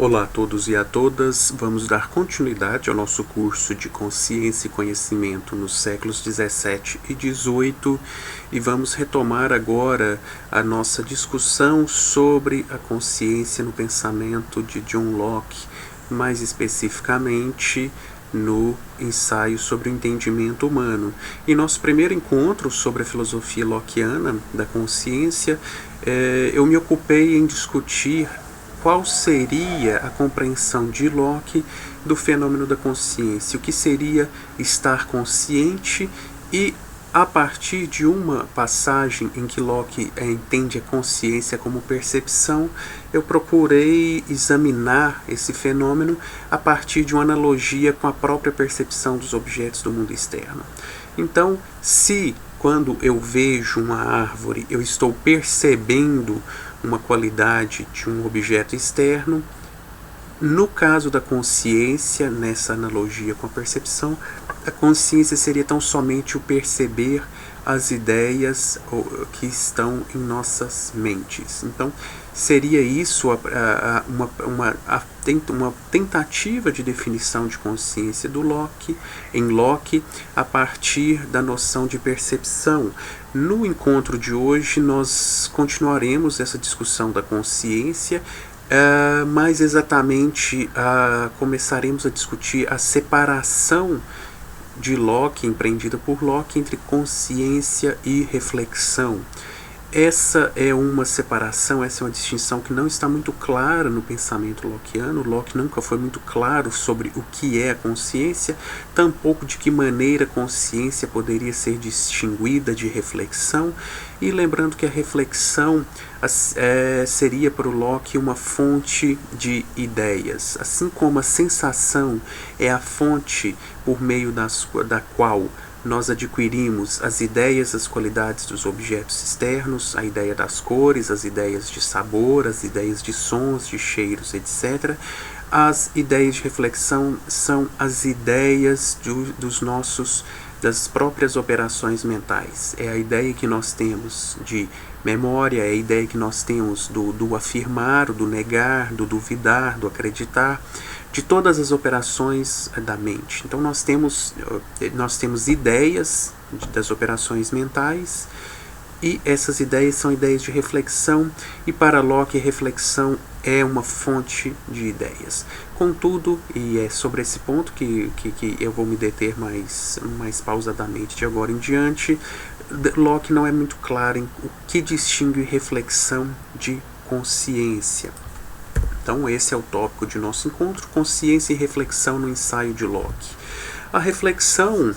Olá a todos e a todas, vamos dar continuidade ao nosso curso de Consciência e Conhecimento nos séculos 17 e 18 e vamos retomar agora a nossa discussão sobre a consciência no pensamento de John Locke, mais especificamente no ensaio sobre o entendimento humano. Em nosso primeiro encontro sobre a filosofia lockeana da consciência, eu me ocupei em discutir qual seria a compreensão de Locke do fenômeno da consciência, o que seria estar consciente, e a partir de uma passagem em que Locke entende a consciência como percepção, eu procurei examinar esse fenômeno a partir de uma analogia com a própria percepção dos objetos do mundo externo. Então, se quando eu vejo uma árvore, eu estou percebendo uma qualidade de um objeto externo, no caso da consciência, nessa analogia com a percepção, a consciência seria tão somente o perceber as ideias que estão em nossas mentes. Então, seria isso uma tentativa de definição de consciência em Locke, a partir da noção de percepção. No encontro de hoje, nós continuaremos essa discussão da consciência, mais exatamente começaremos a discutir a separação de Locke, empreendida por Locke, entre consciência e reflexão. Essa é uma separação, essa é uma distinção que não está muito clara no pensamento lockeano. Locke nunca foi muito claro sobre o que é a consciência, tampouco de que maneira a consciência poderia ser distinguida de reflexão. E lembrando que a reflexão seria para o Locke uma fonte de ideias, assim como a sensação é a fonte por meio da qual nós adquirimos as ideias, as qualidades dos objetos externos, a ideia das cores, as ideias de sabor, as ideias de sons, de cheiros, etc. As ideias de reflexão são as ideias das próprias operações mentais. É a ideia que nós temos de memória, é a ideia que nós temos do afirmar, do negar, do duvidar, do acreditar, de todas as operações da mente. Então nós temos ideias das operações mentais, e essas ideias são ideias de reflexão, e para Locke reflexão é uma fonte de ideias. Contudo, e é sobre esse ponto que eu vou me deter mais pausadamente de agora em diante, Locke não é muito claro em o que distingue reflexão de consciência. Então esse é o tópico de nosso encontro: consciência e reflexão no ensaio de Locke. A reflexão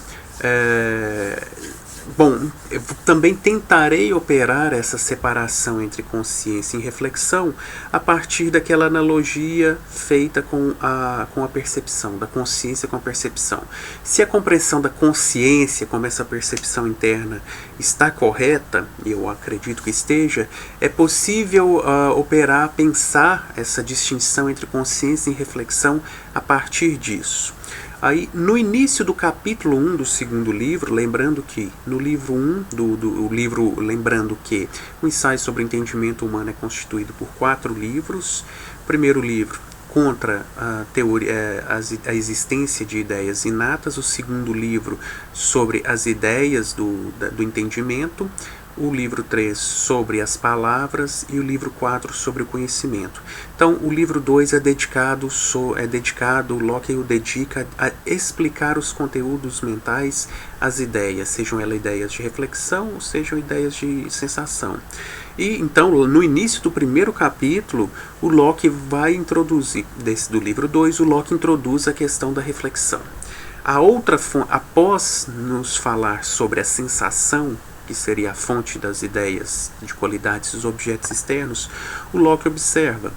eu também tentarei operar essa separação entre consciência e reflexão a partir daquela analogia feita com a percepção, da consciência com a percepção. Se a compreensão da consciência como essa percepção interna está correta, e eu acredito que esteja, é possível pensar essa distinção entre consciência e reflexão a partir disso. Aí, no início do capítulo 1 do segundo livro, lembrando que no livro 1 lembrando que o ensaio sobre o entendimento humano é constituído por 4 livros. Primeiro livro, contra a existência de ideias inatas. O segundo livro, sobre as ideias do entendimento. O livro 3 sobre as palavras e o livro 4 sobre o conhecimento. Então, o livro 2 Locke o dedica a explicar os conteúdos mentais, as ideias, sejam elas ideias de reflexão ou sejam ideias de sensação. E então, no início do primeiro capítulo, o Locke vai introduzir, do livro 2, o Locke introduz a questão da reflexão. Após nos falar sobre a sensação, que seria a fonte das ideias de qualidades dos objetos externos, o Locke observa: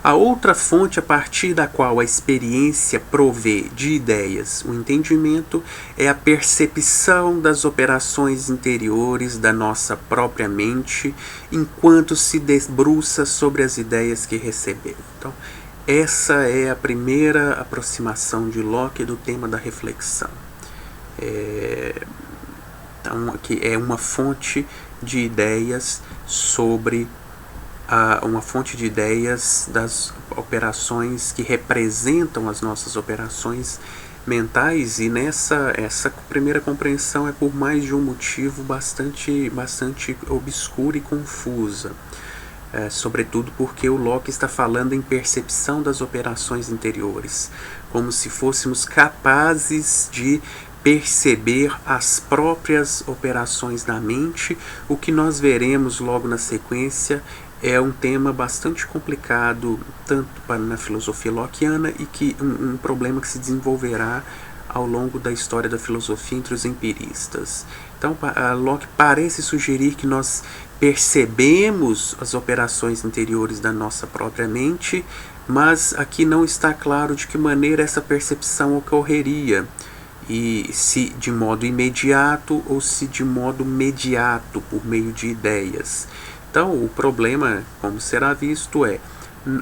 a outra fonte a partir da qual a experiência provê de ideias o entendimento é a percepção das operações interiores da nossa própria mente enquanto se debruça sobre as ideias que recebeu. Então, essa é a primeira aproximação de Locke do tema da reflexão. Que é uma fonte de ideias sobre uma fonte de ideias das operações que representam as nossas operações mentais, e essa primeira compreensão é por mais de um motivo bastante obscura e confusa. Sobretudo porque o Locke está falando em percepção das operações interiores, como se fôssemos capazes de perceber as próprias operações da mente. O que nós veremos logo na sequência é um tema bastante complicado, tanto na filosofia lockeana, e que um problema que se desenvolverá ao longo da história da filosofia entre os empiristas. Então, Locke parece sugerir que nós percebemos as operações interiores da nossa própria mente, mas aqui não está claro de que maneira essa percepção ocorreria, e se de modo imediato ou se de modo mediato, por meio de ideias. Então, o problema, como será visto, é: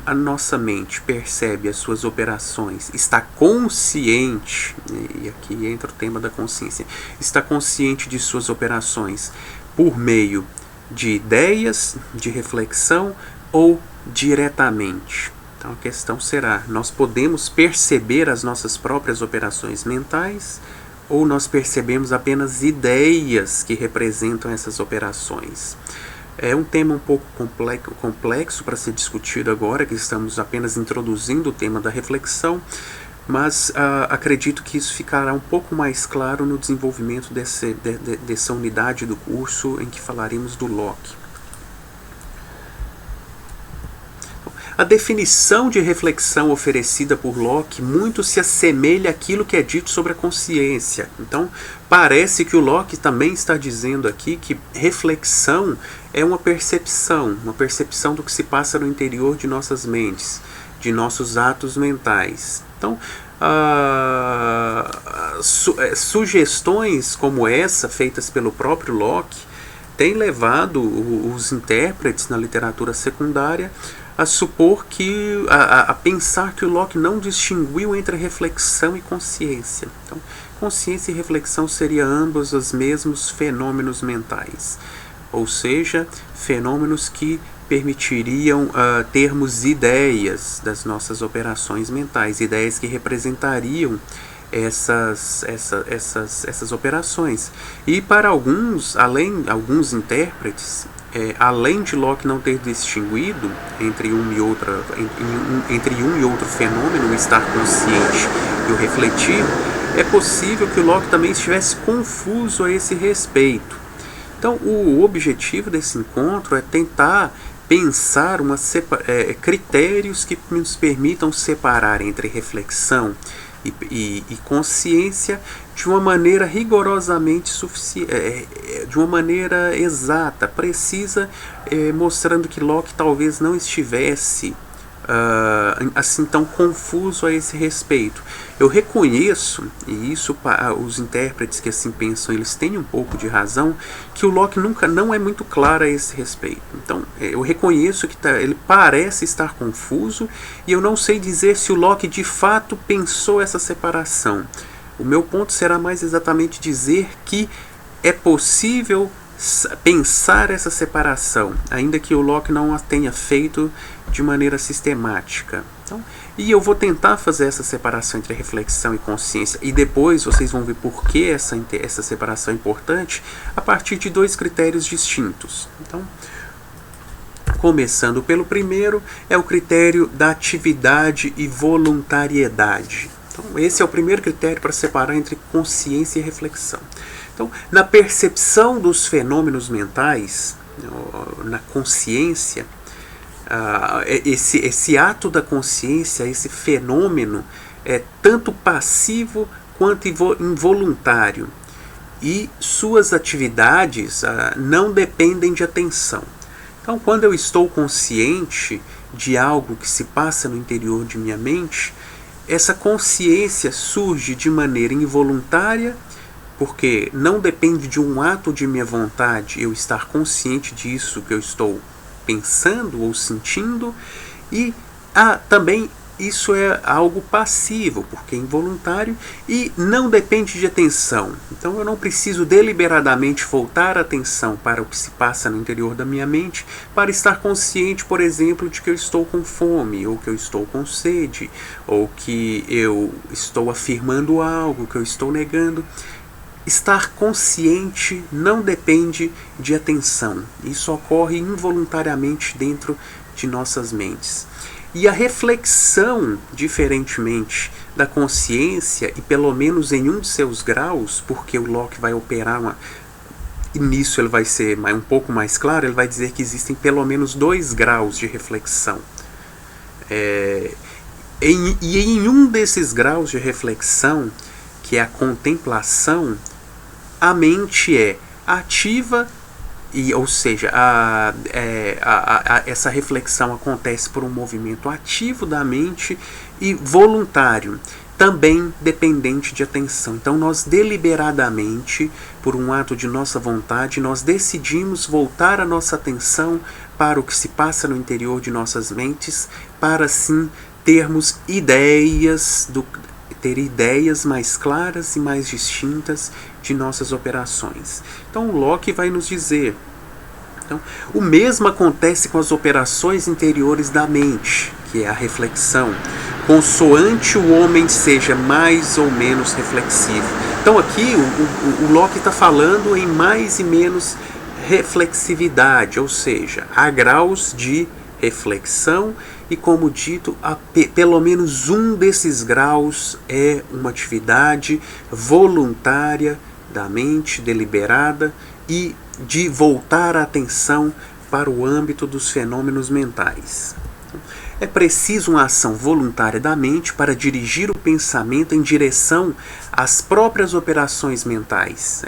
a nossa mente percebe as suas operações, está consciente, e aqui entra o tema da consciência, está consciente de suas operações por meio de ideias, de reflexão, ou diretamente. Então a questão será: nós podemos perceber as nossas próprias operações mentais, ou nós percebemos apenas ideias que representam essas operações? É um tema um pouco complexo para ser discutido agora, que estamos apenas introduzindo o tema da reflexão, mas acredito que isso ficará um pouco mais claro no desenvolvimento dessa unidade do curso em que falaremos do Locke. A definição de reflexão oferecida por Locke muito se assemelha àquilo que é dito sobre a consciência. Então, parece que o Locke também está dizendo aqui que reflexão é uma percepção do que se passa no interior de nossas mentes, de nossos atos mentais. Então, sugestões como essa, feitas pelo próprio Locke, têm levado os intérpretes na literatura secundária a supor que, a pensar que o Locke não distinguiu entre reflexão e consciência. Então, consciência e reflexão seriam ambos os mesmos fenômenos mentais, ou seja, fenômenos que permitiriam termos ideias das nossas operações mentais, ideias que representariam essas operações. E para alguns intérpretes, além de Locke não ter distinguido entre um e outro fenômeno, o estar consciente e o refletir, é possível que o Locke também estivesse confuso a esse respeito. Então, o objetivo desse encontro é tentar pensar critérios que nos permitam separar entre reflexão e consciência de uma maneira rigorosamente de uma maneira exata, precisa, mostrando que Locke talvez não estivesse assim tão confuso a esse respeito. Eu reconheço, e isso os intérpretes que assim pensam, eles têm um pouco de razão, que o Locke não é muito claro a esse respeito. Então, eu reconheço que ele parece estar confuso, e eu não sei dizer se o Locke de fato pensou essa separação. O meu ponto será mais exatamente dizer que é possível pensar essa separação, ainda que o Locke não a tenha feito de maneira sistemática. Então, e eu vou tentar fazer essa separação entre reflexão e consciência, e depois vocês vão ver por que essa separação é importante, a partir de dois critérios distintos. Então, começando pelo primeiro, é o critério da atividade e voluntariedade. Então, esse é o primeiro critério para separar entre consciência e reflexão. Então, na percepção dos fenômenos mentais, na consciência, esse ato da consciência, esse fenômeno, é tanto passivo quanto involuntário. E suas atividades não dependem de atenção. Então, quando eu estou consciente de algo que se passa no interior de minha mente, essa consciência surge de maneira involuntária, porque não depende de um ato de minha vontade eu estar consciente disso que eu estou pensando ou sentindo, e também isso é algo passivo, porque é involuntário e não depende de atenção. Então eu não preciso deliberadamente voltar a atenção para o que se passa no interior da minha mente para estar consciente, por exemplo, de que eu estou com fome, ou que eu estou com sede, ou que eu estou afirmando algo, que eu estou negando. Estar consciente não depende de atenção. Isso ocorre involuntariamente dentro de nossas mentes. E a reflexão, diferentemente da consciência, e pelo menos em um de seus graus, porque o Locke vai operar e nisso ele vai ser um pouco mais claro, ele vai dizer que existem pelo menos 2 graus de reflexão. E em um desses graus de reflexão, que é a contemplação, a mente é ativa, ou seja, essa reflexão acontece por um movimento ativo da mente e voluntário, também dependente de atenção. Então nós deliberadamente, por um ato de nossa vontade, nós decidimos voltar a nossa atenção para o que se passa no interior de nossas mentes, para assim termos ter ideias mais claras e mais distintas de nossas operações. Então o Locke vai nos dizer, então, o mesmo acontece com as operações interiores da mente, que é a reflexão, consoante o homem seja mais ou menos reflexivo. Então aqui o Locke está falando em mais e menos reflexividade, ou seja, há graus de reflexão e, como dito, pelo menos um desses graus é uma atividade voluntária da mente, deliberada, e de voltar a atenção para o âmbito dos fenômenos mentais. É preciso uma ação voluntária da mente para dirigir o pensamento em direção às próprias operações mentais.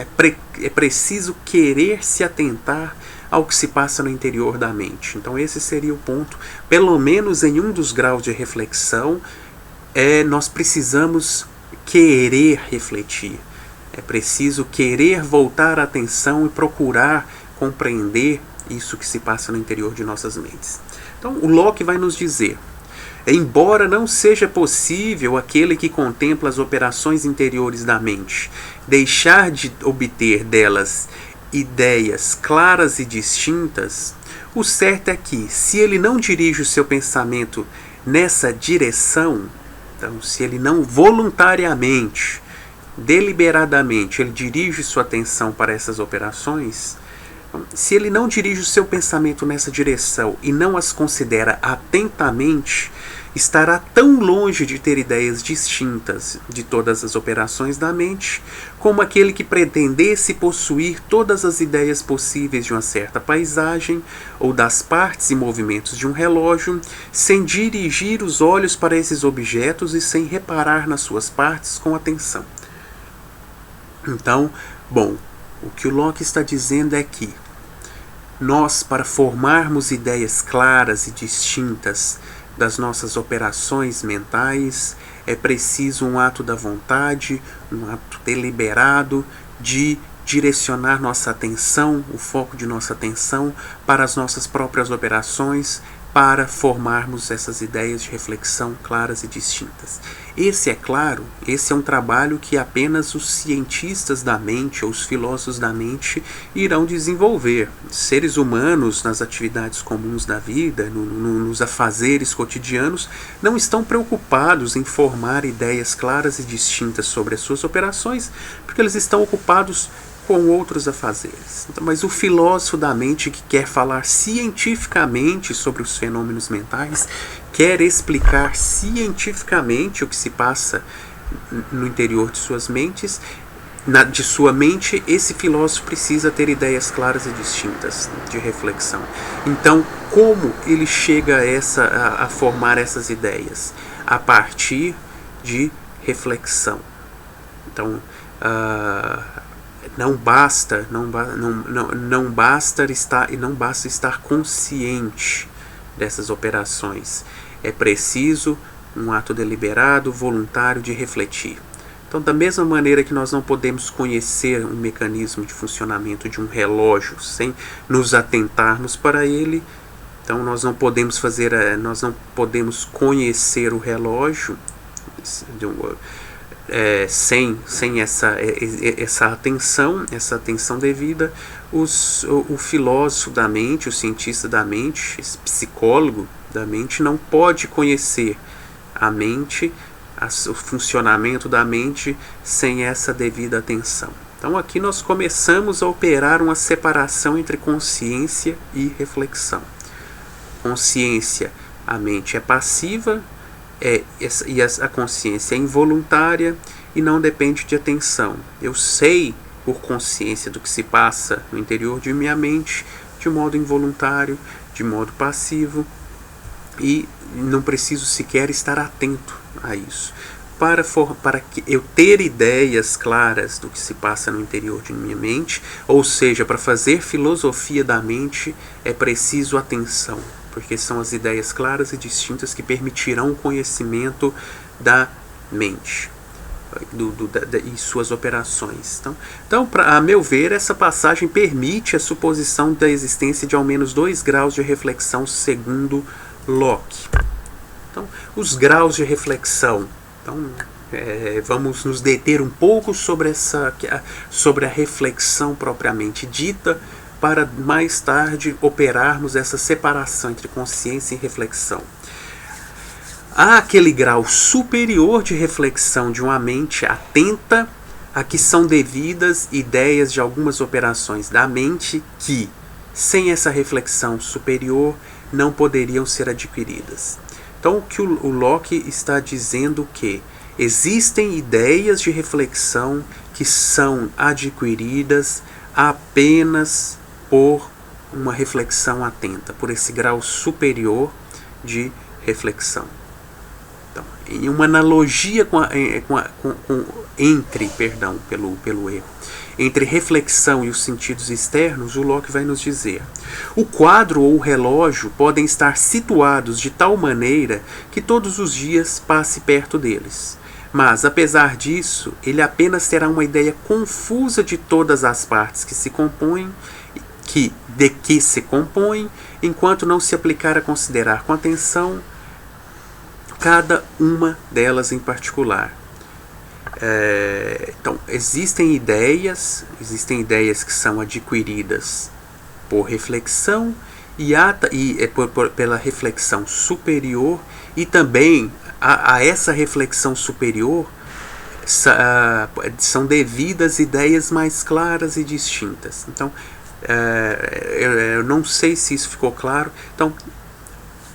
É preciso querer se atentar ao que se passa no interior da mente. Então esse seria o ponto. Pelo menos em um dos graus de reflexão, nós precisamos querer refletir. É preciso querer voltar a atenção e procurar compreender isso que se passa no interior de nossas mentes. Então o Locke vai nos dizer: embora não seja possível aquele que contempla as operações interiores da mente deixar de obter delas ideias claras e distintas, o certo é que, se ele não dirige o seu pensamento nessa direção, então se ele não voluntariamente, deliberadamente, ele dirige sua atenção para essas operações, se ele não dirige o seu pensamento nessa direção e não as considera atentamente, estará tão longe de ter ideias distintas de todas as operações da mente, como aquele que pretendesse possuir todas as ideias possíveis de uma certa paisagem, ou das partes e movimentos de um relógio, sem dirigir os olhos para esses objetos e sem reparar nas suas partes com atenção. Então, o que o Locke está dizendo é que nós, para formarmos ideias claras e distintas das nossas operações mentais, é preciso um ato da vontade, um ato deliberado de direcionar nossa atenção, o foco de nossa atenção para as nossas próprias operações, para formarmos essas ideias de reflexão claras e distintas. Esse é um trabalho que apenas os cientistas da mente ou os filósofos da mente irão desenvolver. Seres humanos, nas atividades comuns da vida, nos afazeres cotidianos, não estão preocupados em formar ideias claras e distintas sobre as suas operações, porque eles estão ocupados com outros afazeres. Então, mas o filósofo da mente, que quer falar cientificamente sobre os fenômenos mentais, quer explicar cientificamente o que se passa no interior de suas mentes, de sua mente, esse filósofo precisa ter ideias claras e distintas de reflexão. Então, como ele chega a formar essas ideias? A partir de reflexão. Então, não basta estar consciente dessas operações. É preciso um ato deliberado, voluntário de refletir. Então, da mesma maneira que nós não podemos conhecer um mecanismo de funcionamento de um relógio sem nos atentarmos para ele, Então nós não podemos nós não podemos conhecer o relógio sem essa atenção devida. O filósofo da mente, o cientista da mente, esse psicólogo da mente não pode conhecer a mente, o funcionamento da mente sem essa devida atenção. Então aqui nós começamos a operar uma separação entre consciência e reflexão. Consciência, a mente é passiva, e a consciência é involuntária e não depende de atenção. Eu sei por consciência do que se passa no interior de minha mente de modo involuntário, de modo passivo, e não preciso sequer estar atento a isso. Para que eu ter ideias claras do que se passa no interior de minha mente, ou seja, para fazer filosofia da mente, é preciso atenção, porque são as ideias claras e distintas que permitirão o conhecimento da mente e suas operações. Então, a meu ver, essa passagem permite a suposição da existência de ao menos 2 graus de reflexão segundo Locke. Então, os graus de reflexão. Então, vamos nos deter um pouco sobre a reflexão propriamente dita, para mais tarde operarmos essa separação entre consciência e reflexão. Há aquele grau superior de reflexão de uma mente atenta a que são devidas ideias de algumas operações da mente que, sem essa reflexão superior, não poderiam ser adquiridas. Então, o que o Locke está dizendo que existem ideias de reflexão que são adquiridas apenas por uma reflexão atenta, por esse grau superior de reflexão. Então, em uma analogia entre reflexão e os sentidos externos, o Locke vai nos dizer: o quadro ou o relógio podem estar situados de tal maneira que todos os dias passe perto deles. Mas, apesar disso, ele apenas terá uma ideia confusa de todas as partes que se compõem, enquanto não se aplicar a considerar com atenção cada uma delas em particular. Então, existem ideias que são adquiridas por reflexão pela reflexão superior, e também a essa reflexão superior são devidas ideias mais claras e distintas. Então, eu não sei se isso ficou claro. Então,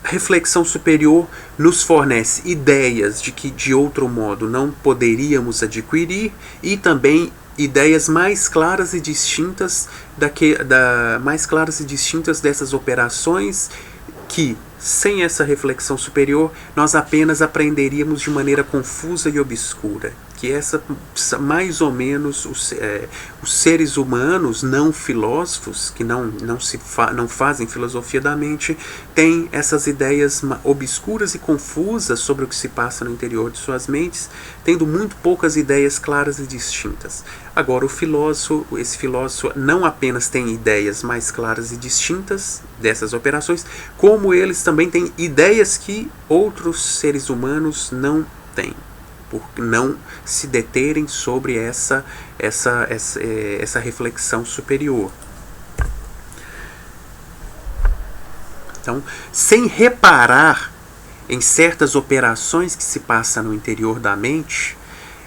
reflexão superior nos fornece ideias de que de outro modo não poderíamos adquirir, e também ideias mais claras e distintas dessas operações que, sem essa reflexão superior, nós apenas aprenderíamos de maneira confusa e obscura. Que mais ou menos os seres humanos não filósofos, que não fazem filosofia da mente, têm essas ideias obscuras e confusas sobre o que se passa no interior de suas mentes, tendo muito poucas ideias claras e distintas. Agora, esse filósofo não apenas tem ideias mais claras e distintas dessas operações, como eles também têm ideias que outros seres humanos não têm, por não se deterem sobre essa reflexão superior. Então, sem reparar em certas operações que se passam no interior da mente,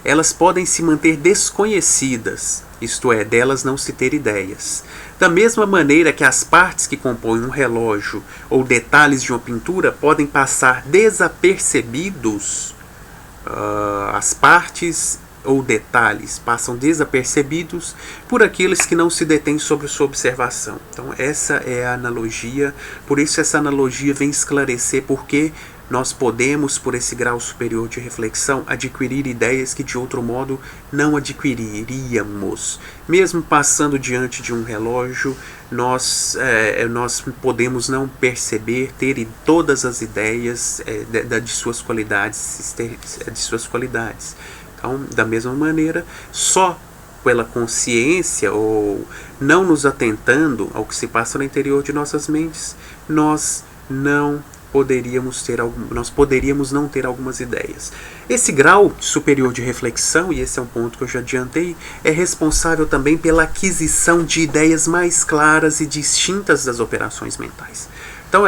elas podem se manter desconhecidas, isto é, delas não se ter ideias. Da mesma maneira que as partes que compõem um relógio ou detalhes de uma pintura podem passar desapercebidos, as partes ou detalhes passam desapercebidos por aqueles que não se detêm sobre sua observação. Então, essa é a analogia. Por isso, essa analogia vem esclarecer por que nós podemos, por esse grau superior de reflexão, adquirir ideias que de outro modo não adquiriríamos. Mesmo passando diante de um relógio, nós podemos não perceber, ter todas as ideias de suas qualidades. Então, da mesma maneira, só pela consciência ou não nos atentando ao que se passa no interior de nossas mentes, nós nós poderíamos não ter algumas ideias. Esse grau superior de reflexão, e esse é um ponto que eu já adiantei, é responsável também pela aquisição de ideias mais claras e distintas das operações mentais. Então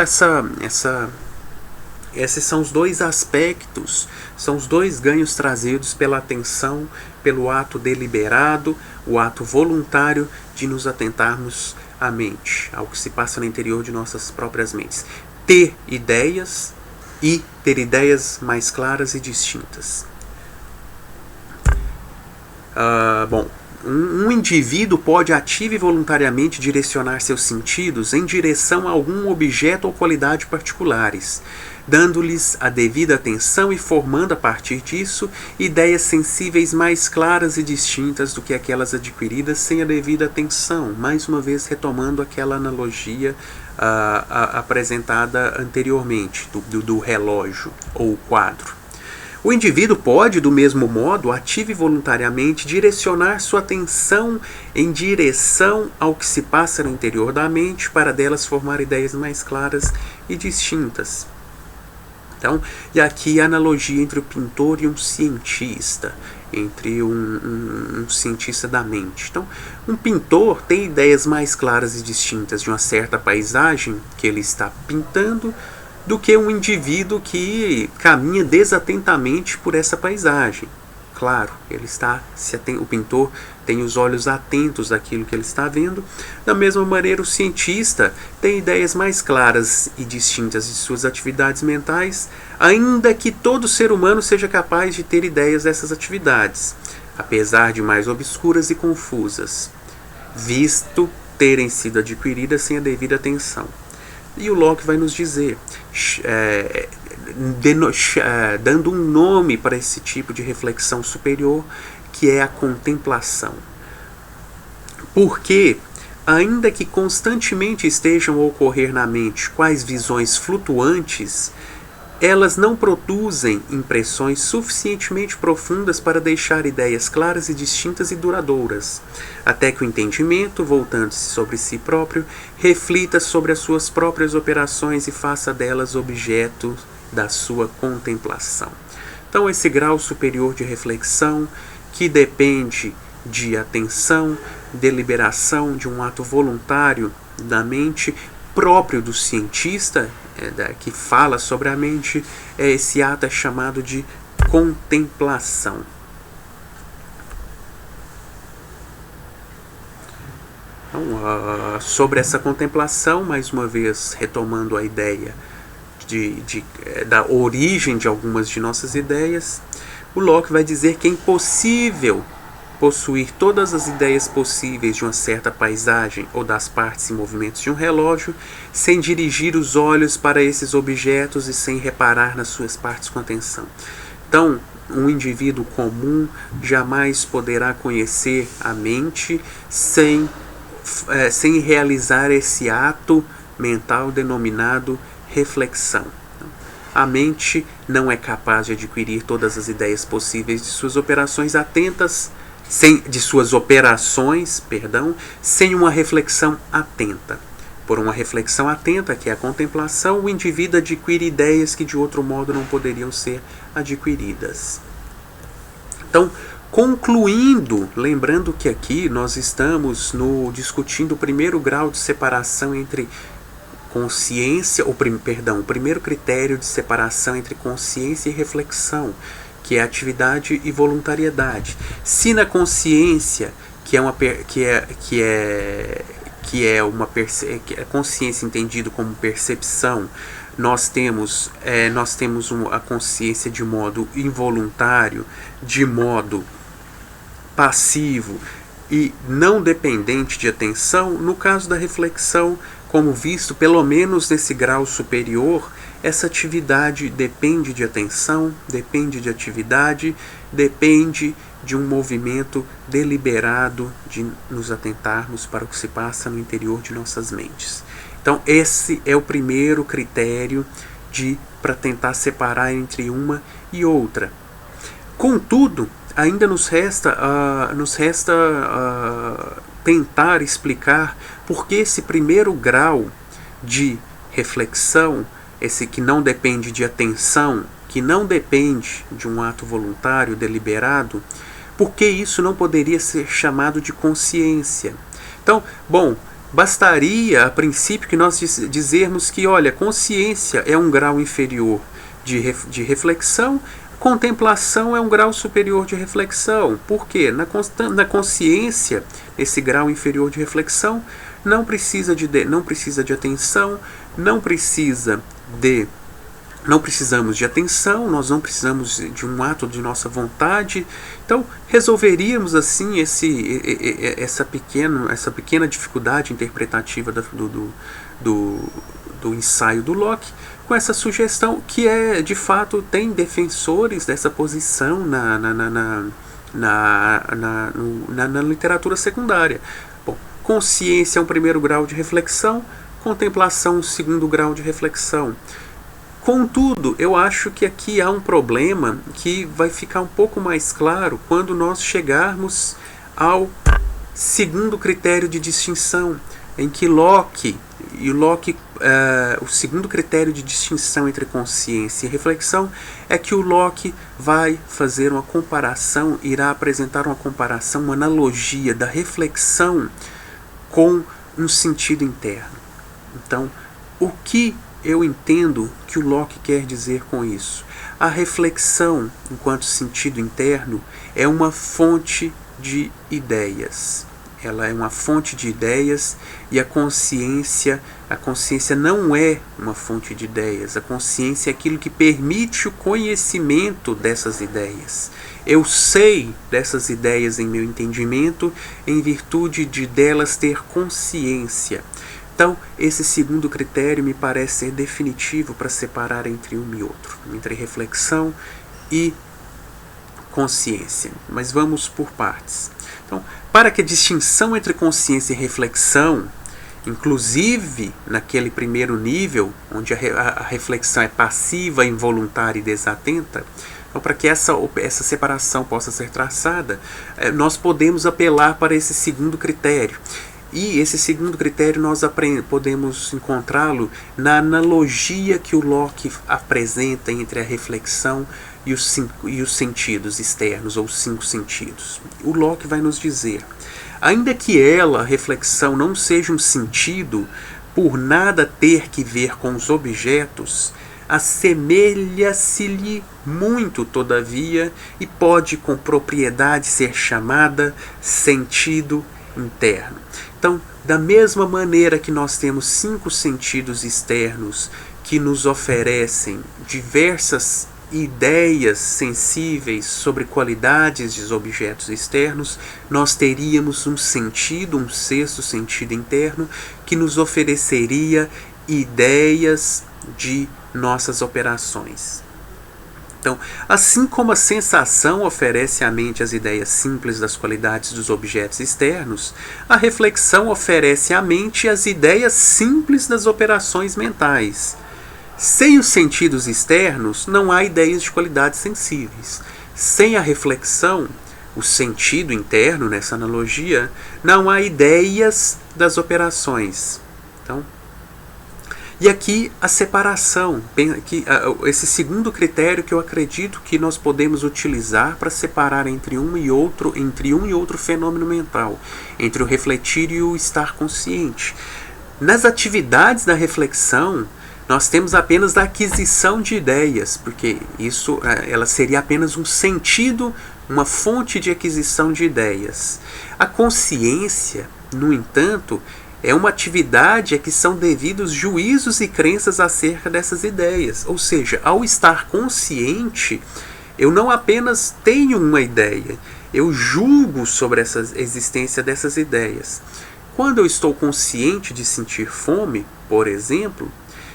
esses são os dois aspectos, são os dois ganhos trazidos pela atenção, pelo ato deliberado, o ato voluntário de nos atentarmos à mente, ao que se passa no interior de nossas próprias mentes. Ter ideias e ter ideias mais claras e distintas. Um indivíduo pode ativa e voluntariamente direcionar seus sentidos em direção a algum objeto ou qualidade particulares, dando-lhes a devida atenção e formando a partir disso ideias sensíveis mais claras e distintas do que aquelas adquiridas sem a devida atenção, mais uma vez retomando aquela analogia apresentada anteriormente do relógio ou quadro. O indivíduo pode, do mesmo modo, ativa e voluntariamente direcionar sua atenção em direção ao que se passa no interior da mente para delas formar ideias mais claras e distintas. Então, e aqui a analogia entre o pintor e um cientista, entre um cientista da mente. Então, um pintor tem ideias mais claras e distintas de uma certa paisagem que ele está pintando do que um indivíduo que caminha desatentamente por essa paisagem. Claro, o pintor tem os olhos atentos àquilo que ele está vendo. Da mesma maneira, o cientista tem ideias mais claras e distintas de suas atividades mentais, ainda que todo ser humano seja capaz de ter ideias dessas atividades, apesar de mais obscuras e confusas, visto terem sido adquiridas sem a devida atenção. E o Locke vai nos dizer, dando um nome para esse tipo de reflexão superior, que é a contemplação. Porque, ainda que constantemente estejam a ocorrer na mente quais visões flutuantes, elas não produzem impressões suficientemente profundas para deixar ideias claras e distintas e duradouras, até que o entendimento, voltando-se sobre si próprio, reflita sobre as suas próprias operações e faça delas objeto da sua contemplação. Então, esse grau superior de reflexão, que depende de atenção, deliberação, de um ato voluntário da mente, próprio do cientista, que fala sobre a mente, esse ato é chamado de contemplação. Então, sobre essa contemplação, mais uma vez retomando a ideia da origem de algumas de nossas ideias, o Locke vai dizer que é impossível possuir todas as ideias possíveis de uma certa paisagem ou das partes e movimentos de um relógio, sem dirigir os olhos para esses objetos e sem reparar nas suas partes com atenção. Então, um indivíduo comum jamais poderá conhecer a mente sem realizar esse ato mental denominado reflexão. A mente não é capaz de adquirir todas as ideias possíveis de suas operações sem uma reflexão atenta. Por uma reflexão atenta, que é a contemplação, o indivíduo adquire ideias que de outro modo não poderiam ser adquiridas. Então, concluindo, lembrando que aqui nós estamos discutindo o primeiro grau de separação entre consciência, o primeiro critério de separação entre consciência e reflexão, que é atividade e voluntariedade. Se na consciência, consciência entendido como percepção, nós temos a consciência de modo involuntário, de modo passivo e não dependente de atenção, no caso da reflexão, como visto, pelo menos nesse grau superior, essa atividade depende de atenção, depende de atividade, depende de um movimento deliberado de nos atentarmos para o que se passa no interior de nossas mentes. Então, esse é o primeiro critério para tentar separar entre uma e outra. Contudo, ainda nos resta tentar explicar por que esse primeiro grau de reflexão, esse que não depende de atenção, que não depende de um ato voluntário, deliberado, por que isso não poderia ser chamado de consciência? Então, bom, bastaria, a princípio, que nós dizermos que, olha, consciência é um grau inferior de reflexão, contemplação é um grau superior de reflexão. Por quê? Na consciência, esse grau inferior de reflexão não precisa de atenção, não precisamos de atenção, nós não precisamos de um ato de nossa vontade. Então, resolveríamos assim essa pequena dificuldade interpretativa do ensaio do Locke, com essa sugestão que de fato tem defensores dessa posição na literatura secundária. Bom, consciência é um primeiro grau de reflexão, contemplação um segundo grau de reflexão. Contudo, eu acho que aqui há um problema que vai ficar um pouco mais claro quando nós chegarmos ao segundo critério de distinção, em que o segundo critério de distinção entre consciência e reflexão é que o Locke vai fazer uma comparação, irá apresentar uma comparação, uma analogia da reflexão com um sentido interno. Então, o que eu entendo que o Locke quer dizer com isso? A reflexão, enquanto sentido interno, é uma fonte de ideias. Ela é uma fonte de ideias e a consciência não é uma fonte de ideias. A consciência é aquilo que permite o conhecimento dessas ideias. Eu sei dessas ideias em meu entendimento em virtude de delas ter consciência. Então, esse segundo critério me parece ser definitivo para separar entre um e outro, entre reflexão e consciência. Mas vamos por partes. Então, para que a distinção entre consciência e reflexão, inclusive naquele primeiro nível, onde a reflexão é passiva, involuntária e desatenta, então, para que essa separação possa ser traçada, nós podemos apelar para esse segundo critério. E esse segundo critério nós podemos encontrá-lo na analogia que o Locke apresenta entre a reflexão e os sentidos externos, ou os 5 sentidos. O Locke vai nos dizer: ainda que a reflexão, não seja um sentido, por nada ter que ver com os objetos, assemelha-se-lhe muito, todavia, e pode com propriedade ser chamada sentido interno. Então, da mesma maneira que nós temos 5 sentidos externos que nos oferecem diversas ideias sensíveis sobre qualidades dos objetos externos, nós teríamos um 6º sentido interno que nos ofereceria ideias de nossas operações. Então, assim como a sensação oferece à mente as ideias simples das qualidades dos objetos externos, a reflexão oferece à mente as ideias simples das operações mentais. Sem os sentidos externos, não há ideias de qualidades sensíveis. Sem a reflexão, o sentido interno, nessa analogia, não há ideias das operações. Então, e aqui a separação, esse segundo critério que eu acredito que nós podemos utilizar para separar entre um e outro fenômeno mental, entre o refletir e o estar consciente. Nas atividades da reflexão, nós temos apenas a aquisição de ideias, porque ela seria apenas um sentido, uma fonte de aquisição de ideias. A consciência, no entanto, é uma atividade a que são devidos juízos e crenças acerca dessas ideias. Ou seja, ao estar consciente, eu não apenas tenho uma ideia, eu julgo sobre a existência dessas ideias. Quando eu estou consciente de sentir fome, por exemplo,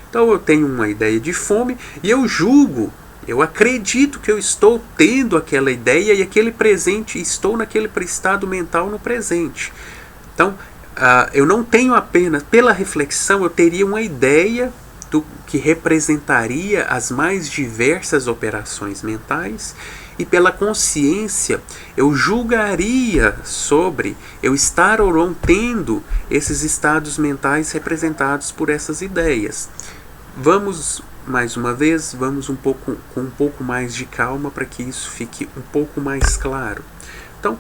então eu tenho uma ideia de fome e eu julgo, eu acredito que eu estou tendo aquela ideia e aquele presente, estou naquele estado mental no presente. Então, eu não tenho apenas, pela reflexão, eu teria uma ideia do que representaria as mais diversas operações mentais, e pela consciência eu julgaria sobre eu estar ou não tendo esses estados mentais representados por essas ideias. Vamos, mais uma vez, vamos com um pouco mais de calma para que isso fique um pouco mais claro. Então,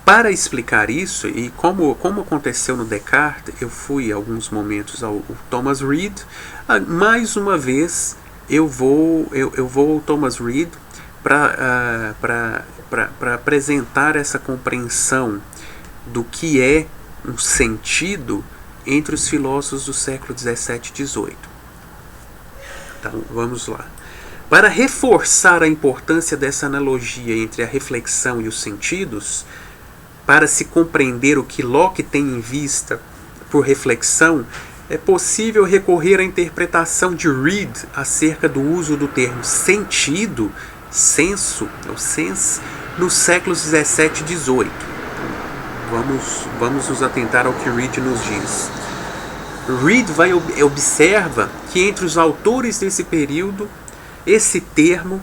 para explicar isso, e como aconteceu no Descartes, eu fui alguns momentos ao Thomas Reid. Mais uma vez eu vou ao Thomas Reid para apresentar essa compreensão do que é um sentido entre os filósofos do século 17 e 18. Então, vamos lá. Para reforçar a importância dessa analogia entre a reflexão e os sentidos, para se compreender o que Locke tem em vista por reflexão, é possível recorrer à interpretação de Reid acerca do uso do termo sentido, senso, ou sense, nos séculos 17 e 18. Vamos nos atentar ao que Reid nos diz. Reid observa que entre os autores desse período, esse termo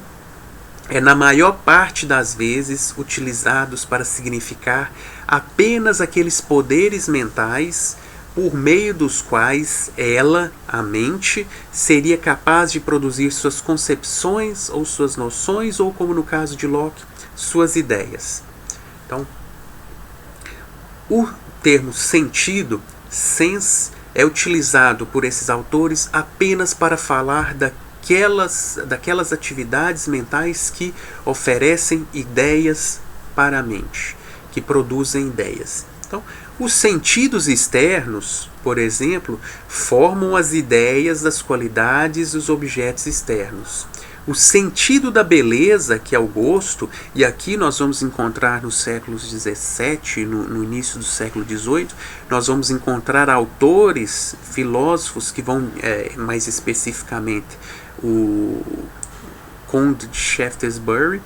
é na maior parte das vezes utilizados para significar apenas aqueles poderes mentais por meio dos quais ela, a mente, seria capaz de produzir suas concepções ou suas noções, ou, como no caso de Locke, suas ideias. Então, o termo sentido, sense, é utilizado por esses autores apenas para falar daquelas atividades mentais que oferecem ideias para a mente, que produzem ideias. Então, os sentidos externos, por exemplo, formam as ideias das qualidades dos objetos externos. O sentido da beleza, que é o gosto, e aqui nós vamos encontrar nos séculos 17, no início do século 18, nós vamos encontrar autores, filósofos, que vão, mais especificamente, o Conde de Shaftesbury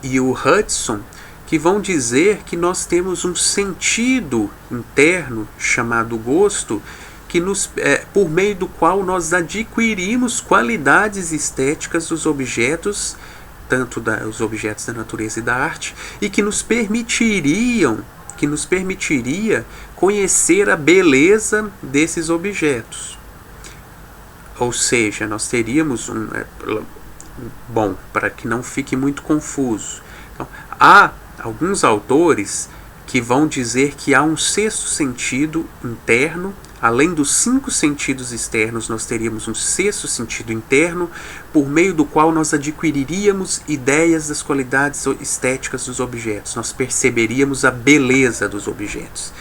e o Hudson, que vão dizer que nós temos um sentido interno chamado gosto, que por meio do qual nós adquirimos qualidades estéticas dos objetos, tanto os objetos da natureza e da arte, e que nos permitiria conhecer a beleza desses objetos. Ou seja, nós teríamos bom, para que não fique muito confuso. Então, há alguns autores que vão dizer que há um sexto sentido interno. Além dos 5 sentidos externos, nós teríamos um sexto sentido interno, por meio do qual nós adquiriríamos ideias das qualidades estéticas dos objetos. Nós perceberíamos a beleza dos objetos.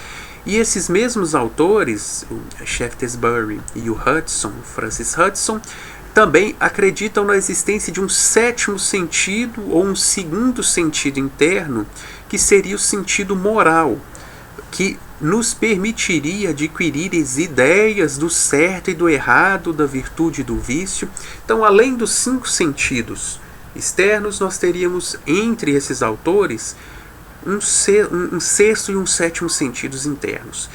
E esses mesmos autores, o Shaftesbury e o Hudson, Francis Hudson, também acreditam na existência de um sétimo sentido ou um segundo sentido interno, que seria o sentido moral, que nos permitiria adquirir as ideias do certo e do errado, da virtude e do vício. Então, além dos 5 sentidos externos, nós teríamos, entre esses autores, um sexto e um sétimo sentidos internos.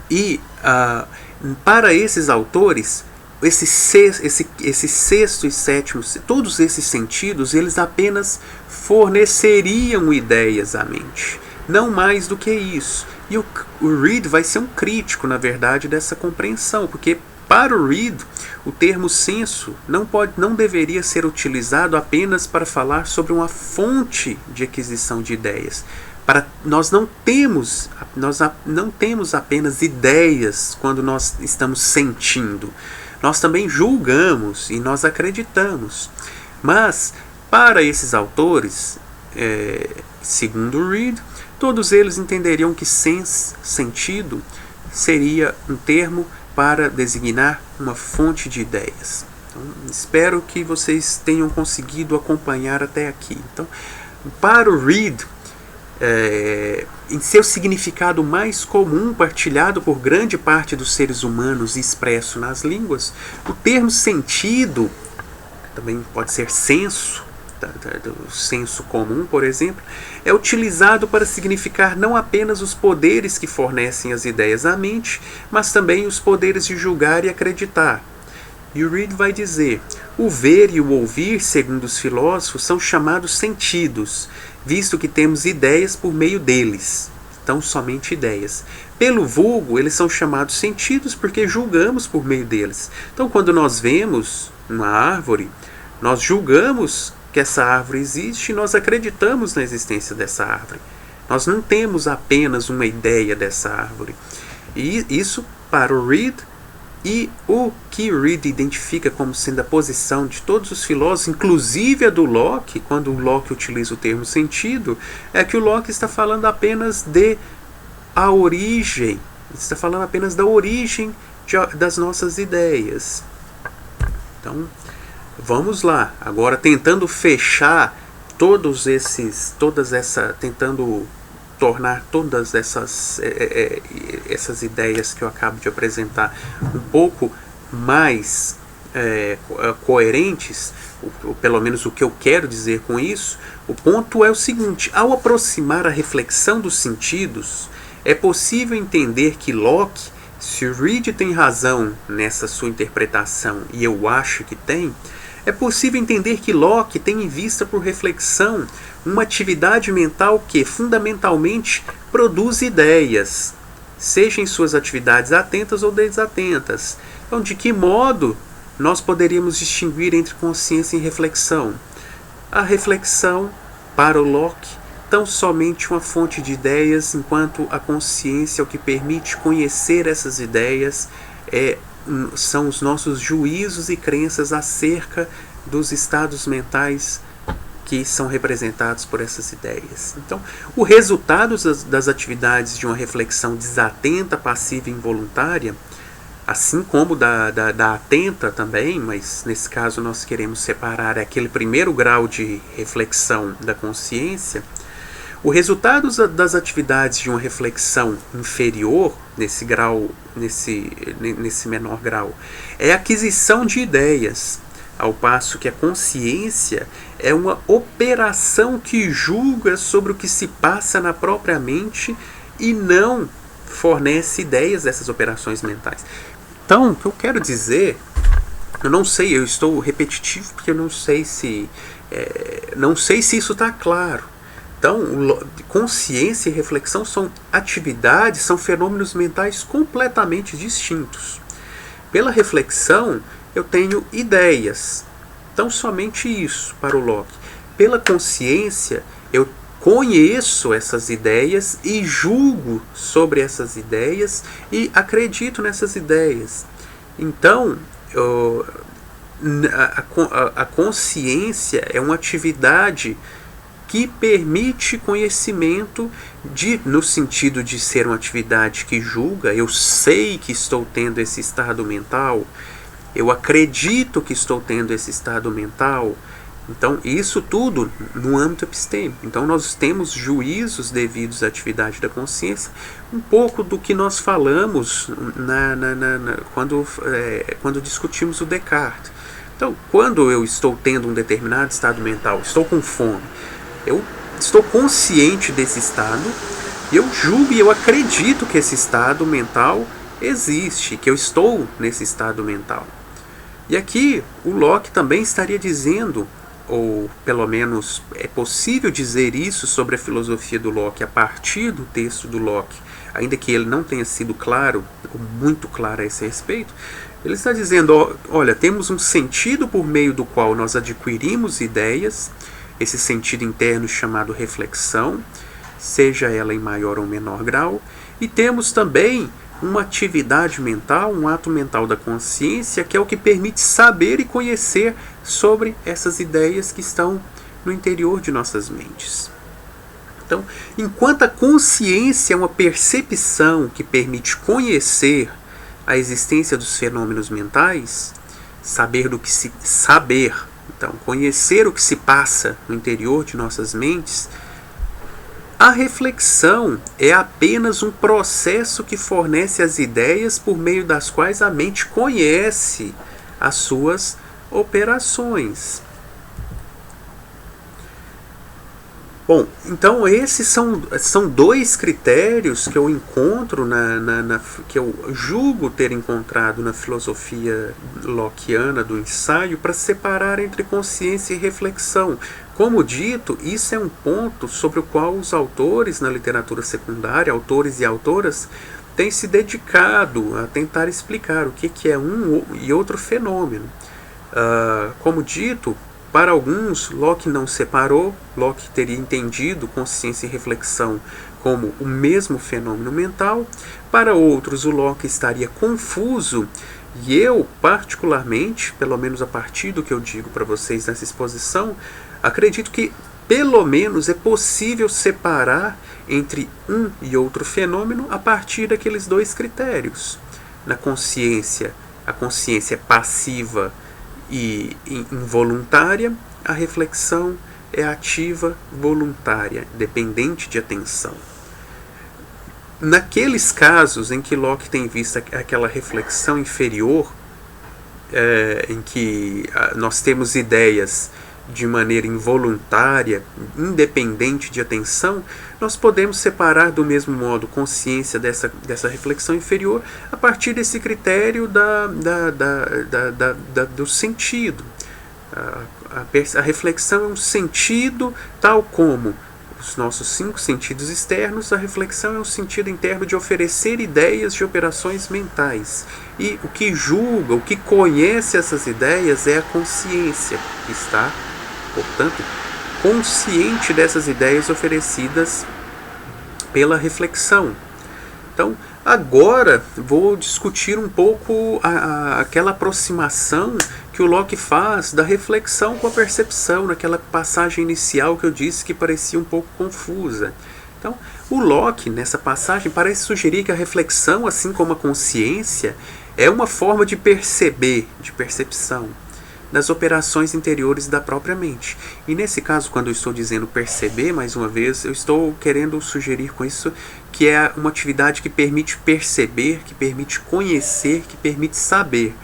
E, para esses autores, esse sexto e sétimo, todos esses sentidos, eles apenas forneceriam ideias à mente. Não mais do que isso. E o Reid vai ser um crítico, na verdade, dessa compreensão, porque para o Reid, o termo senso não deveria ser utilizado apenas para falar sobre uma fonte de aquisição de ideias. Nós não temos apenas ideias quando nós estamos sentindo. Nós também julgamos e nós acreditamos. Mas, para esses autores, segundo Reid, todos eles entenderiam que sense, sentido, seria um termo para designar uma fonte de ideias. Então, espero que vocês tenham conseguido acompanhar até aqui. Então, para o Reid, em seu significado mais comum, partilhado por grande parte dos seres humanos e expresso nas línguas, o termo sentido, também pode ser senso, do senso comum, por exemplo, é utilizado para significar não apenas os poderes que fornecem as ideias à mente, mas também os poderes de julgar e acreditar. E o Reid vai dizer: o ver e o ouvir, segundo os filósofos, são chamados sentidos, visto que temos ideias por meio deles. tão somente ideias. Pelo vulgo, eles são chamados sentidos porque julgamos por meio deles. Então, quando nós vemos uma árvore, nós julgamos que essa árvore existe e nós acreditamos na existência dessa árvore. Nós não temos apenas uma ideia dessa árvore. E isso para o Reid, e o que Reid identifica como sendo a posição de todos os filósofos, inclusive a do Locke, quando o Locke utiliza o termo sentido, é que o Locke está falando apenas de a origem, está falando apenas da origem das nossas ideias. Então, vamos lá, agora tentando fechar tentando tornar todas essas ideias que eu acabo de apresentar um pouco mais coerentes, ou pelo menos o que eu quero dizer com isso. O ponto é o seguinte: ao aproximar a reflexão dos sentidos, é possível entender que Locke, se Reid tem razão nessa sua interpretação, e eu acho que tem, é possível entender que Locke tem em vista por reflexão uma atividade mental que, fundamentalmente, produz ideias, seja em suas atividades atentas ou desatentas. Então, de que modo nós poderíamos distinguir entre consciência e reflexão? A reflexão, para o Locke, tão somente uma fonte de ideias, enquanto a consciência, o que permite conhecer essas ideias, são os nossos juízos e crenças acerca dos estados mentais que são representados por essas ideias. Então, o resultado das atividades de uma reflexão desatenta, passiva e involuntária, assim como da atenta também, mas nesse caso nós queremos separar aquele primeiro grau de reflexão da consciência. O resultado das atividades de uma reflexão inferior, nesse menor grau, é a aquisição de ideias, ao passo que a consciência é uma operação que julga sobre o que se passa na própria mente e não fornece ideias dessas operações mentais. Então, o que eu quero dizer, eu não sei, eu estou repetitivo porque eu não sei se isso está claro. Então, consciência e reflexão são atividades, são fenômenos mentais completamente distintos. Pela reflexão, eu tenho ideias. Então, somente isso para o Locke. Pela consciência, eu conheço essas ideias e julgo sobre essas ideias e acredito nessas ideias. Então, a consciência é uma atividade que permite conhecimento no sentido de ser uma atividade que julga. Eu sei que estou tendo esse estado mental, eu acredito que estou tendo esse estado mental. Então, isso tudo no âmbito epistêmico. Então, nós temos juízos devidos à atividade da consciência, um pouco do que nós falamos quando discutimos o Descartes. Então, quando eu estou tendo um determinado estado mental, estou com fome, eu estou consciente desse estado, eu julgo e eu acredito que esse estado mental existe, que eu estou nesse estado mental. E aqui o Locke também estaria dizendo, ou pelo menos é possível dizer isso sobre a filosofia do Locke a partir do texto do Locke, ainda que ele não tenha sido claro, ou muito claro a esse respeito. Ele está dizendo, olha, temos um sentido por meio do qual nós adquirimos ideias, esse sentido interno chamado reflexão, seja ela em maior ou menor grau, e temos também uma atividade mental, um ato mental da consciência, que é o que permite saber e conhecer sobre essas ideias que estão no interior de nossas mentes. Então, enquanto a consciência é uma percepção que permite conhecer a existência dos fenômenos mentais, então, conhecer o que se passa no interior de nossas mentes, a reflexão é apenas um processo que fornece as ideias por meio das quais a mente conhece as suas operações. Bom, então esses são dois critérios que eu encontro, que eu julgo ter encontrado na filosofia lockeana do ensaio para separar entre consciência e reflexão. Como dito, isso é um ponto sobre o qual os autores na literatura secundária, autores e autoras, têm se dedicado a tentar explicar o que é um e outro fenômeno. Como dito, para alguns, Locke não separou. Locke teria entendido consciência e reflexão como o mesmo fenômeno mental. Para outros, o Locke estaria confuso. E eu, particularmente, pelo menos a partir do que eu digo para vocês nessa exposição, acredito que, pelo menos, é possível separar entre um e outro fenômeno a partir daqueles dois critérios. Na consciência, a consciência passiva e involuntária, a reflexão é ativa, voluntária, dependente de atenção. Naqueles casos em que Locke tem visto aquela reflexão inferior, em que nós temos ideias de maneira involuntária, independente de atenção, nós podemos separar do mesmo modo consciência dessa reflexão inferior a partir desse critério do sentido. A reflexão é um sentido, tal como os nossos 5 sentidos externos. A reflexão é um sentido interno de oferecer ideias de operações mentais. E o que julga, o que conhece essas ideias é a consciência, que está, portanto, consciente dessas ideias oferecidas pela reflexão. Então, agora vou discutir um pouco aquela aproximação que o Locke faz da reflexão com a percepção, naquela passagem inicial que eu disse que parecia um pouco confusa. Então, o Locke, nessa passagem, parece sugerir que a reflexão, assim como a consciência, é uma forma de perceber, de percepção, das operações interiores da própria mente. E nesse caso, quando eu estou dizendo perceber, mais uma vez, eu estou querendo sugerir com isso que é uma atividade que permite perceber, que permite conhecer, que permite saber.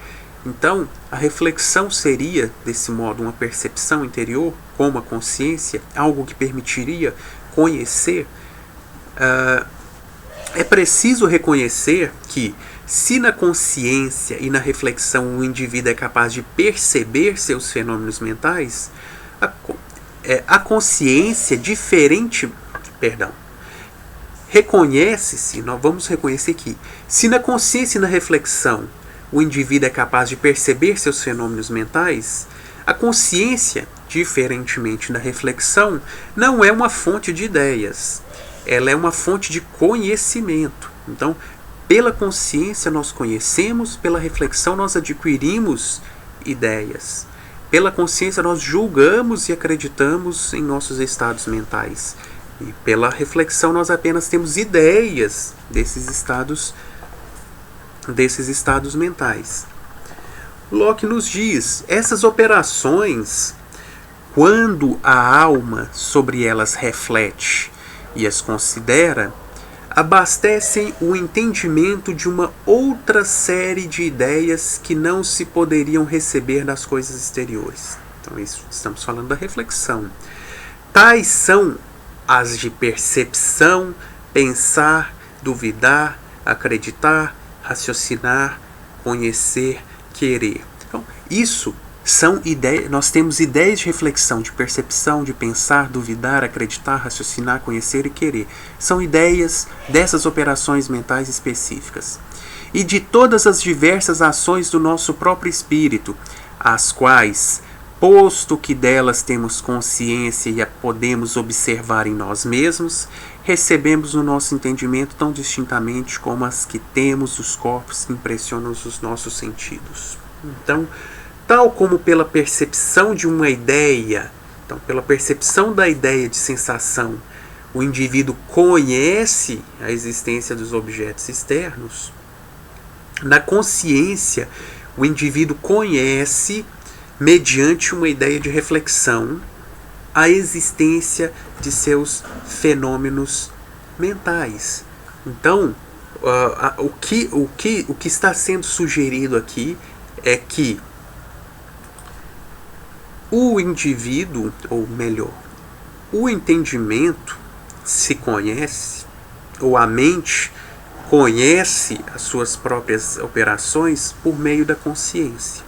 Então, a reflexão seria, desse modo, uma percepção interior, como a consciência, algo que permitiria conhecer. É preciso reconhecer que, se na consciência e na reflexão o indivíduo é capaz de perceber seus fenômenos mentais, a consciência reconhece-se, nós vamos reconhecer que, se na consciência e na reflexão o indivíduo é capaz de perceber seus fenômenos mentais, a consciência, diferentemente da reflexão, não é uma fonte de ideias, ela é uma fonte de conhecimento. Então, pela consciência nós conhecemos, pela reflexão nós adquirimos ideias. Pela consciência nós julgamos e acreditamos em nossos estados mentais. E pela reflexão nós apenas temos ideias desses estados mentais. Locke nos diz, essas operações, quando a alma sobre elas reflete e as considera, abastecem o entendimento de uma outra série de ideias que não se poderiam receber das coisas exteriores. Então, isso, estamos falando da reflexão. Tais são as de percepção, pensar, duvidar, acreditar, raciocinar, conhecer, querer. Então, isso são ideias. Nós temos ideias de reflexão, de percepção, de pensar, duvidar, acreditar, raciocinar, conhecer e querer. São ideias dessas operações mentais específicas. E de todas as diversas ações do nosso próprio espírito, as quais, posto que delas temos consciência e a podemos observar em nós mesmos, recebemos no nosso entendimento tão distintamente como as que temos os corpos que impressionam os nossos sentidos. Então, tal como pela percepção de uma ideia, então, pela percepção da ideia de sensação, o indivíduo conhece a existência dos objetos externos, na consciência, o indivíduo conhece, mediante uma ideia de reflexão, a existência de seus fenômenos mentais. Então, o que está sendo sugerido aqui é que o indivíduo, ou melhor, o entendimento se conhece, ou a mente conhece as suas próprias operações por meio da consciência.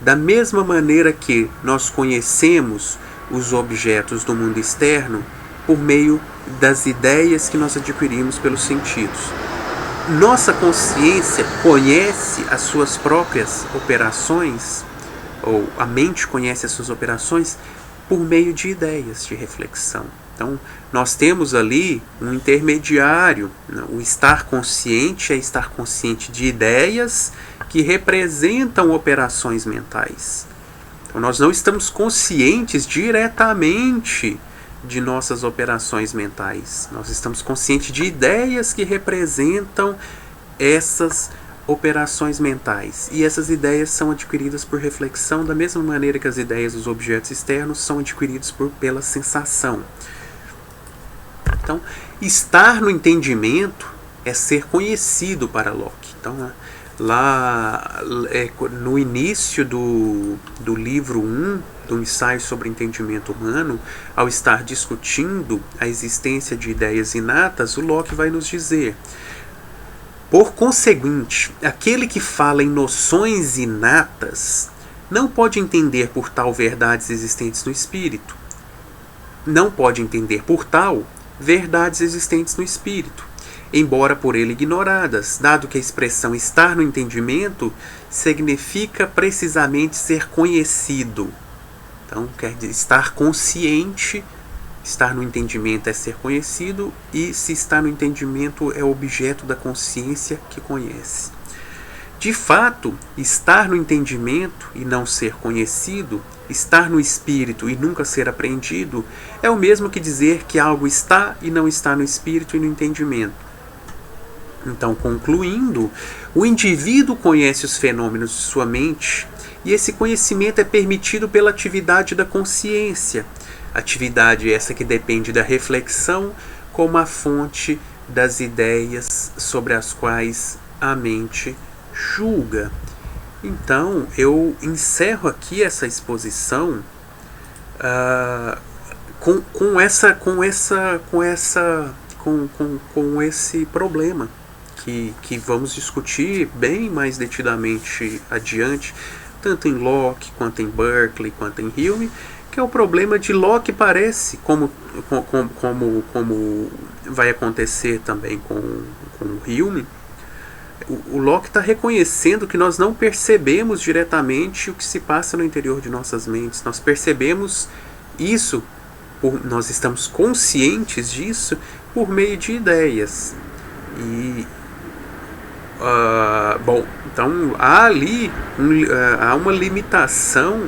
Da mesma maneira que nós conhecemos os objetos do mundo externo por meio das ideias que nós adquirimos pelos sentidos. Nossa consciência conhece as suas próprias operações, ou a mente conhece as suas operações por meio de ideias de reflexão. Então, nós temos ali um intermediário. O estar consciente é estar consciente de ideias que representam operações mentais. Então, nós não estamos conscientes diretamente de nossas operações mentais. Nós estamos conscientes de ideias que representam essas operações mentais. E essas ideias são adquiridas por reflexão, da mesma maneira que as ideias dos objetos externos são adquiridas pela sensação. Então, estar no entendimento é ser conhecido para Locke. Então, lá no início do livro 1 do ensaio sobre entendimento humano, ao estar discutindo a existência de ideias inatas, o Locke vai nos dizer: por conseguinte, aquele que fala em noções inatas não pode entender por tal verdades existentes no espírito. Não pode entender por tal verdades existentes no espírito, embora por ele ignoradas, dado que a expressão estar no entendimento significa precisamente ser conhecido. Então, quer dizer, estar consciente, estar no entendimento é ser conhecido, e se está no entendimento é objeto da consciência que conhece. De fato, estar no entendimento e não ser conhecido, estar no espírito e nunca ser apreendido, é o mesmo que dizer que algo está e não está no espírito e no entendimento. Então, concluindo, o indivíduo conhece os fenômenos de sua mente, e esse conhecimento é permitido pela atividade da consciência. Atividade essa que depende da reflexão como a fonte das ideias sobre as quais a mente julga. Então, eu encerro aqui essa exposição com esse problema que vamos discutir bem mais detidamente adiante, tanto em Locke, quanto em Berkeley, quanto em Hume, que é o problema de Locke parece, como vai acontecer também com Hume. O Locke está reconhecendo que nós não percebemos diretamente o que se passa no interior de nossas mentes. Nós percebemos isso, nós estamos conscientes disso por meio de ideias. E então há ali há uma limitação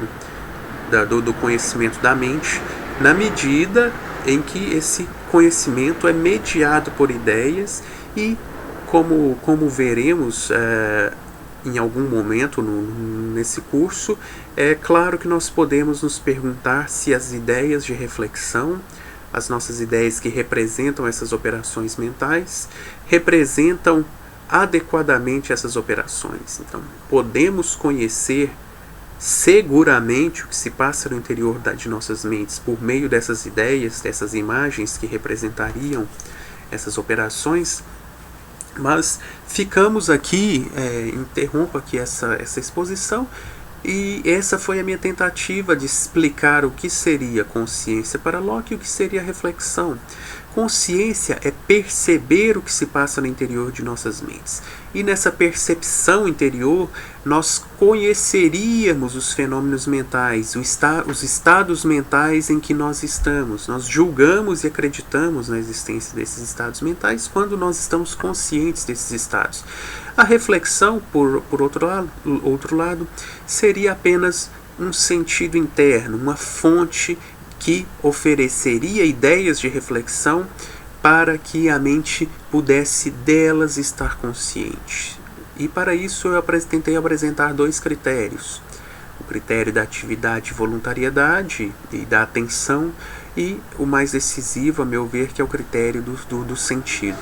do conhecimento da mente, na medida em que esse conhecimento é mediado por ideias, e como veremos em algum momento nesse curso, é claro que nós podemos nos perguntar se as ideias de reflexão, as nossas ideias que representam essas operações mentais, representam adequadamente essas operações. Então, podemos conhecer seguramente o que se passa no interior de nossas mentes por meio dessas ideias, dessas imagens que representariam essas operações, mas ficamos aqui, interrompo aqui essa exposição, e essa foi a minha tentativa de explicar o que seria consciência para Locke e o que seria reflexão. Consciência é perceber o que se passa no interior de nossas mentes. E nessa percepção interior, nós conheceríamos os fenômenos mentais, os estados mentais em que nós estamos. Nós julgamos e acreditamos na existência desses estados mentais quando nós estamos conscientes desses estados. A reflexão, por outro lado, seria apenas um sentido interno, uma fonte que ofereceria ideias de reflexão para que a mente pudesse delas estar consciente. E para isso eu tentei apresentar dois critérios: o critério da atividade e voluntariedade e da atenção, e o mais decisivo, a meu ver, que é o critério do sentido.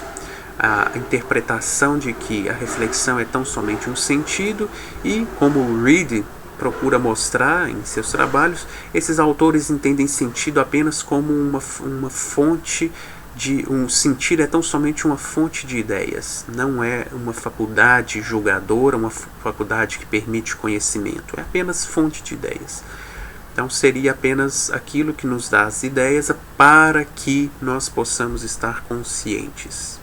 A interpretação de que a reflexão é tão somente um sentido, e como Reid procura mostrar em seus trabalhos, esses autores entendem sentido apenas como uma fonte de... Um sentido é tão somente uma fonte de ideias, não é uma faculdade julgadora, uma faculdade que permite conhecimento, é apenas fonte de ideias. Então seria apenas aquilo que nos dá as ideias para que nós possamos estar conscientes.